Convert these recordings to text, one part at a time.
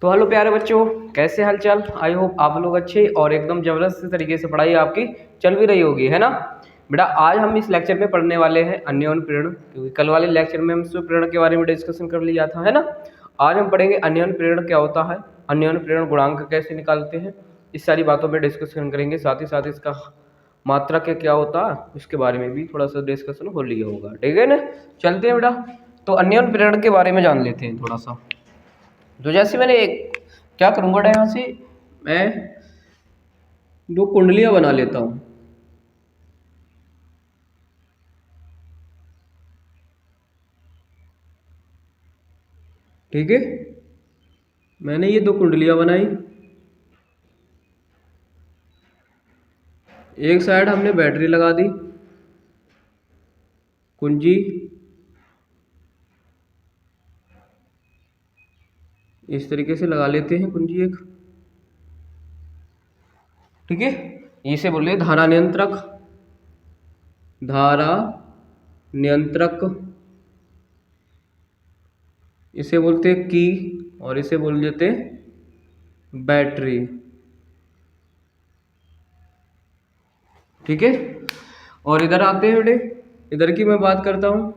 तो हेलो प्यारे बच्चों, कैसे हालचाल। आई होप आप लोग अच्छे और एकदम जबरदस्त तरीके से पढ़ाई आपकी चल भी रही होगी, है ना। बेटा आज हम इस लेक्चर में पढ़ने वाले हैं अन्योन प्रेरण, क्योंकि कल वाले लेक्चर में हम स्व प्रेरण के बारे में डिस्कशन कर लिया था, है ना। आज हम पढ़ेंगे अन्योन प्रेरण क्या होता है, अन्योन प्रेरण गुणांक कैसे निकालते हैं, इस सारी बातों पर डिस्कशन करेंगे। साथ ही साथ इसका मात्रा क्या होता है उसके बारे में भी थोड़ा सा डिस्कशन हो लिया होगा, ठीक है ना। चलते हैं बेटा, तो अन्योन प्रेरण के बारे में जान लेते हैं थोड़ा सा। तो जैसे मैंने क्या करूंगा बेटा, यहाँ से मैं दो कुंडलियां बना लेता हूँ। ठीक है, मैंने ये दो कुंडलियां बनाई। एक साइड हमने बैटरी लगा दी, कुंजी इस तरीके से लगा लेते हैं, कुंजी एक। ठीक है, इसे बोले धारा नियंत्रक, धारा नियंत्रक इसे बोलते हैं की, और इसे बोल देते हैं बैटरी। ठीक है, और इधर आते हैं बेटे, इधर की मैं बात करता हूं।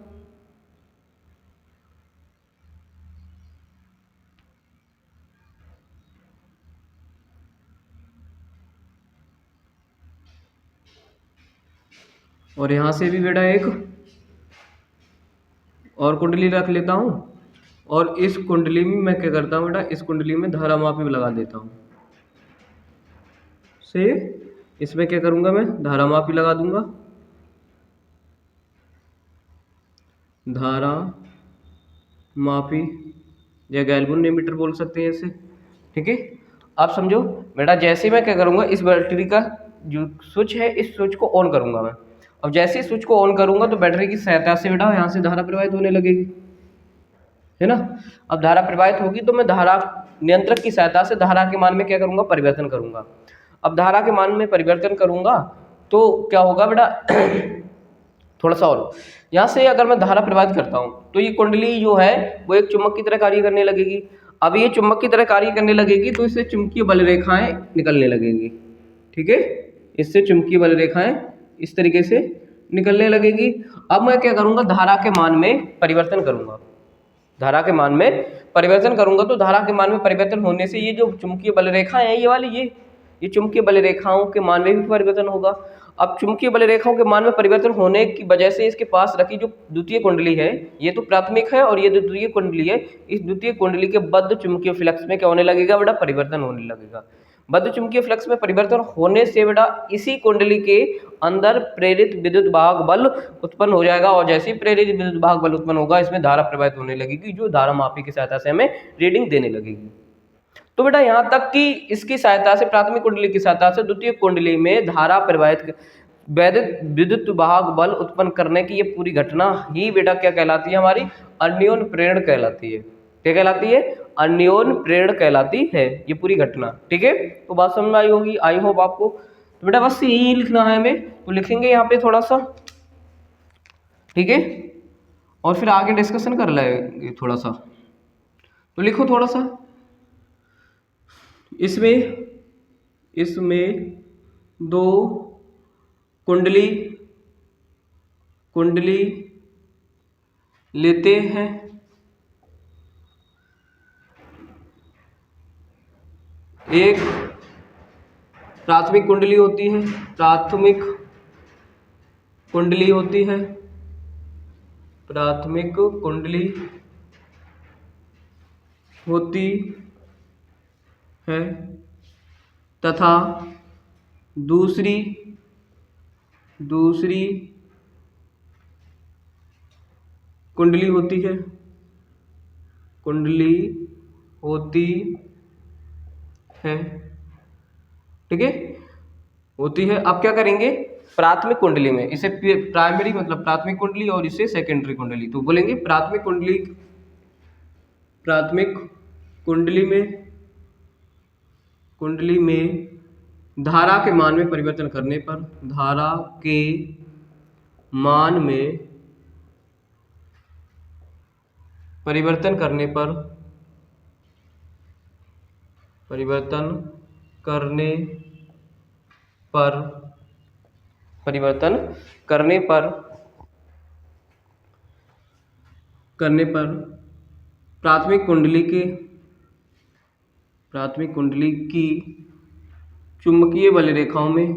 और यहां से भी बेटा एक और कुंडली रख लेता हूं, और इस कुंडली में मैं क्या करता हूं बेटा, इस कुंडली में धारा मापी भी लगा देता हूं। से इसमें क्या करूंगा, मैं धारा मापी लगा दूंगा, धारा मापी या गैल्वेनोमीटर बोल सकते हैं इसे। ठीक है, आप समझो बेटा, जैसे मैं क्या करूंगा, इस बैटरी का जो स्विच है, इस स्विच को ऑन करूंगा मैं। अब जैसे स्विच को ऑन करूंगा तो बैटरी की सहायता से बेटा यहाँ से धारा प्रवाहित होने लगेगी, है ना। अब धारा प्रवाहित होगी तो मैं धारा नियंत्रक की सहायता से धारा के मान में क्या करूंगा, परिवर्तन करूंगा। अब धारा के मान में परिवर्तन करूंगा तो क्या होगा बेटा थोड़ा सा और, यहाँ से अगर मैं धारा प्रवाहित करता हूँ तो ये कुंडली जो है वो एक चुंबक की तरह कार्य करने लगेगी। अब ये चुंबक की तरह कार्य करने लगेगी तो इससे चुंबकीय बल रेखाएं निकलने लगेंगी। ठीक है, इससे चुंबकीय बल रेखाएं इस तरीके से निकलने लगेगी। अब मैं क्या करूंगा, धारा के मान में परिवर्तन करूंगा। धारा के मान में परिवर्तन करूंगा तो धारा के मान में परिवर्तन होने से ये जो चुंबकीय बल रेखा है, ये वाली ये चुंबकीय बल रेखाओं के मान में भी परिवर्तन होगा। अब चुंबकीय बल रेखाओं के मान में परिवर्तन होने की वजह से इसके पास रखी जो द्वितीय कुंडली है, ये तो प्राथमिक है और ये जो द्वितीय कुंडली है, इस द्वितीय कुंडली के बद्ध चुंबकीय फ्लक्स में क्या होने लगेगा बेटा, परिवर्तन होने लगेगा। बद्ध चुंबकीय फ्लक्स में परिवर्तन होने से बेटा इसी कुंडली के अंदर प्रेरित विद्युत वाहक बल उत्पन्न हो जाएगा, और जैसे ही प्रेरित विद्युत वाहक बल उत्पन्न होगा इसमें धारा प्रवाहित होने लगेगी, जो धारा मापी की सहायता से हमें रीडिंग देने लगेगी। तो बेटा यहाँ तक कि इसकी सहायता से, प्राथमिक कुंडली की सहायता से द्वितीय कुंडली में धारा प्रवाहित विद्युत वाहक बल उत्पन्न करने की ये पूरी घटना ही बेटा क्या कहलाती है, हमारी अन्योन प्रेरण कहलाती है। क्या कहलाती है, अन्योन प्रेरण कहलाती है ये पूरी घटना। ठीक है, तो बात समझ में आई होगी, आई होप आपको। तो बेटा बस यही लिखना है हमें, तो लिखेंगे यहाँ पे थोड़ा सा। ठीक है, और फिर आगे डिस्कशन कर लेंगे थोड़ा सा। तो लिखो थोड़ा सा, इसमें इसमें दो कुंडली कुंडली लेते हैं। एक प्राथमिक कुंडली होती है, प्राथमिक कुंडली होती है, प्राथमिक कुंडली होती है, तथा दूसरी दूसरी कुंडली होती है, कुंडली होती है। ठीक है, होती है। अब क्या करेंगे, प्राथमिक कुंडली में इसे प्राइमरी मतलब प्राथमिक कुंडली और इसे सेकेंडरी कुंडली, तो बोलेंगे प्राथमिक कुंडली, प्राथमिक कुंडली में धारा के मान में परिवर्तन करने पर, धारा के मान में परिवर्तन करने पर परिवर्तन करने पर परिवर्तन करने पर प्राथमिक कुंडली की चुंबकीय बल रेखाओं में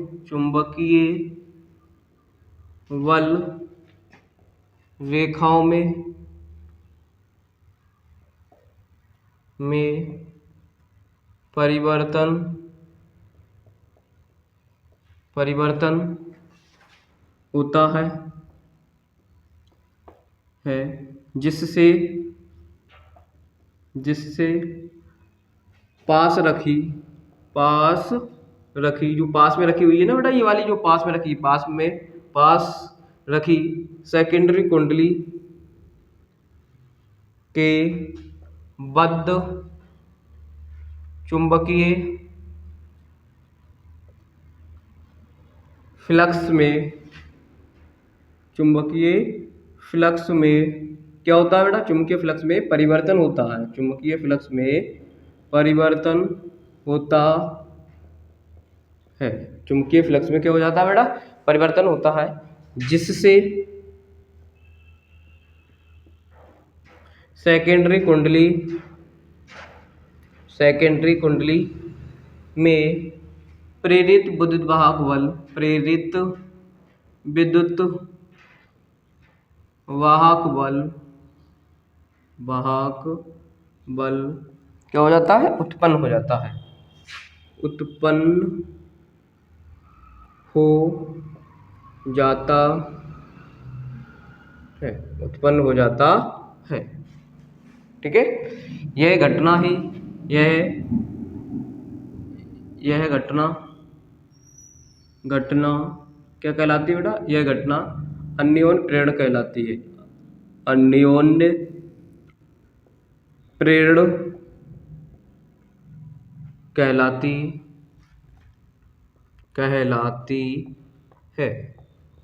परिवर्तन होता है जिससे पास रखी जो पास में रखी हुई है ना बेटा, ये वाली जो पास रखी सेकेंडरी कुंडली के बद्ध चुंबकीय फ्लक्स में क्या होता है बेटा, चुंबकीय फ्लक्स में परिवर्तन होता है। चुंबकीय फ्लक्स में परिवर्तन होता है, चुंबकीय फ्लक्स में क्या हो जाता है बेटा, परिवर्तन होता है, जिससे सेकेंडरी कुंडली में प्रेरित विद्युत वाहक बल क्या हो जाता है, उत्पन्न हो जाता है ठीक है। यह घटना क्या कहलाती है बेटा, यह घटना अन्योन्य प्रेरण कहलाती है। अन्योन्य प्रेरण कहलाती है।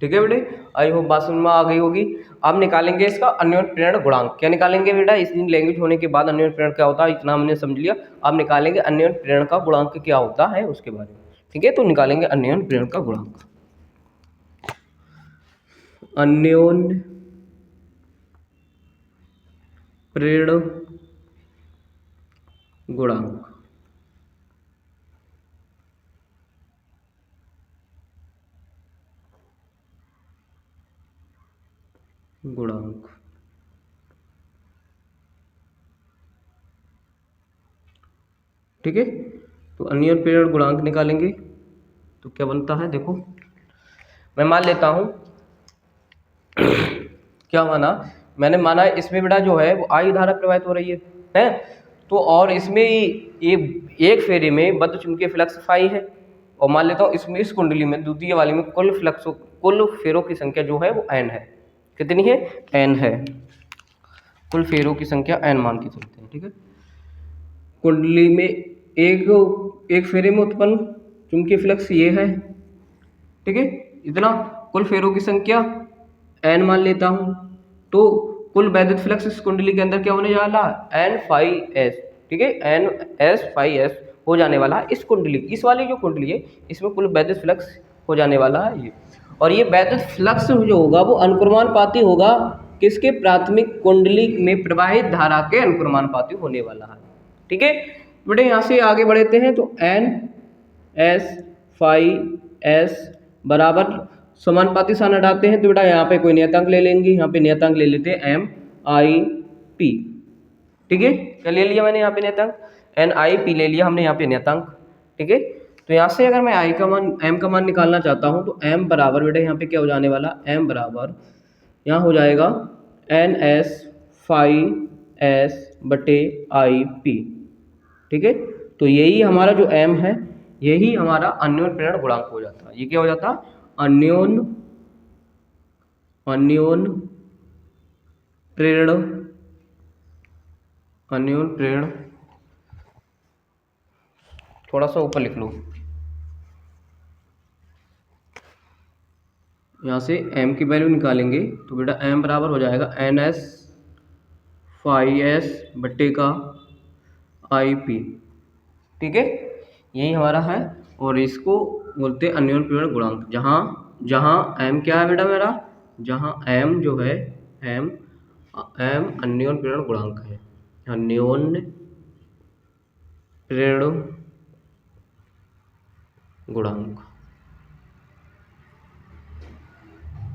ठीक है बेटे, आई होप बात समझ में आ गई होगी। अब निकालेंगे इसका अन्योन्य प्रेरण गुणांक। क्या निकालेंगे बेटा, इस लैंग्वेज होने के बाद अन्योन्य प्रेरण क्या होता है इतना हमने समझ लिया। अब निकालेंगे अन्योन्य प्रेरण का गुणांक क्या होता है उसके बारे में। ठीक है, तो निकालेंगे अन्योन्य प्रेरण का गुणांक। अन्योन्य प्रेरण गुणांक ठीक है, तो अन्योन्य प्रेरण गुणांक निकालेंगे तो क्या बनता है, देखो मैं मान लेता हूं क्या मैंने माना इसमें बेटा जो है वो आई धारा प्रवाहित हो रही है तो और इसमें ये एक फेरे में बद्ध चुंबकीय फ्लक्स फाई है, और मान लेता हूँ इसमें इस कुंडली में द्वितीय वाली में कुल फेरों की संख्या जो है वो n है। कितनी है, n है। कुल फेरों की संख्या n मान के चलते हैं। ठीक है, कुंडली में एक फेरे में उत्पन्न चुंबकीय फ्लक्स ये है। ठीक है, इतना कुल फेरों की संख्या n मान लेता हूं, तो कुल वैद्युत फ्लक्स इस कुंडली के अंदर क्या होने जा रहा है, n फाई s। ठीक है, n s फाई s हो जाने वाला है इस कुंडली, इस वाली जो कुंडली है इसमें कुल वैद्युत फ्लक्स हो जाने वाला है ये। और ये वैद्युत फ्लक्स जो होगा वो अनुक्रमानुपाती होगा किसके, प्राथमिक कुंडली में प्रवाहित धारा के अनुक्रमानुपाती होने वाला है। ठीक है बेटे, यहाँ से आगे बढ़ते हैं तो n s फाई s बराबर समानुपाती साइन हटाते हैं तो बेटा यहाँ पे कोई नियतांक ले लेंगे, यहाँ पे नियतांक ले लेते हैं m i p। ठीक है, क्या ले लिया मैंने यहाँ पे नियतांक, n i p ले लिया हमने यहाँ पे नियतांक। ठीक है, तो यहाँ से अगर मैं m का मान निकालना चाहता हूँ तो m बराबर बेटा यहाँ पे क्या हो जाने वाला, m बराबर यहाँ हो जाएगा n s फाई s बटे i p। ठीक है, तो यही हमारा जो m है यही हमारा अन्योन्य प्रेरण गुणांक हो जाता है। ये क्या हो जाता, अन्योन्य प्रेरण थोड़ा सा ऊपर लिख लो, यहाँ से m की वैल्यू निकालेंगे तो बेटा m बराबर हो जाएगा n s फाई s बट्टे का i p। ठीक है, यही हमारा है। और इसको बोलते हैं अन्योन्य पीड़न गुणांक। जहाँ जहाँ m क्या है बेटा मेरा, जहाँ m जो है m अन्योन्य पीड़न गुणांक है। अन्योन्य पीड़न गुणांक,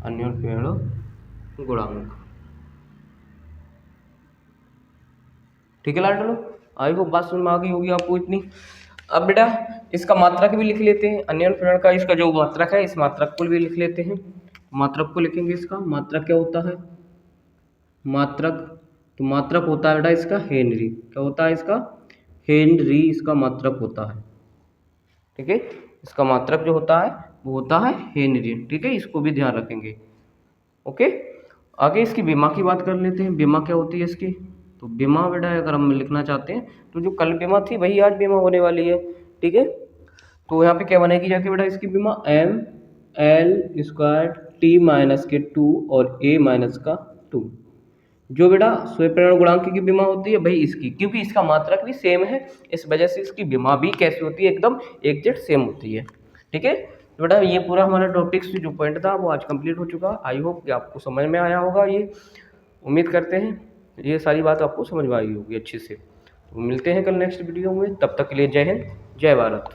अन्योन्य पीड़न गुणांक। ठीक है लाडलो, आई होप बात समझ में आ गई होगी आपको इतनी। अब बेटा इसका मात्रक भी लिख लेते हैं, अन्योन्य पीड़न का इसका जो मात्रक है, इस मात्रक को भी लिख लेते हैं। मात्रक को लिखेंगे, इसका मात्रक क्या होता है, मात्रक, तो मात्रक होता है बेटा इसका हेनरी। क्या होता है इसका, हेनरी इसका मात्रक होता है। ठीक है, इसका मात्रक जो होता है वो होता है हेनरी। ठीक है, इसको भी ध्यान रखेंगे। ओके, आगे इसकी बीमा की बात कर लेते हैं। बीमा क्या होती है इसकी, तो बीमा बेटा अगर हम लिखना चाहते हैं तो जो कल बीमा थी वही आज बीमा होने वाली है। ठीक है, तो यहाँ पे क्या बनेगी जाके बेटा इसकी बीमा, M L square T minus के 2 और ए माइनस का 2। जो बेटा स्वयं गुणांक की बीमा होती है भाई इसकी, क्योंकि इसका मात्रक भी सेम है, इस वजह से इसकी बीमा भी कैसी होती है, एकदम एग्जैक्ट सेम होती है। ठीक है, तो बेटा ये पूरा हमारा टॉपिक्स जो पॉइंट था वो आज कंप्लीट हो चुका। आई होप कि आपको समझ में आया होगा, ये उम्मीद करते हैं ये सारी बात आपको समझ में आई होगी अच्छे से। तो मिलते हैं कल नेक्स्ट वीडियो में, तब तक के लिए जय हिंद जय भारत।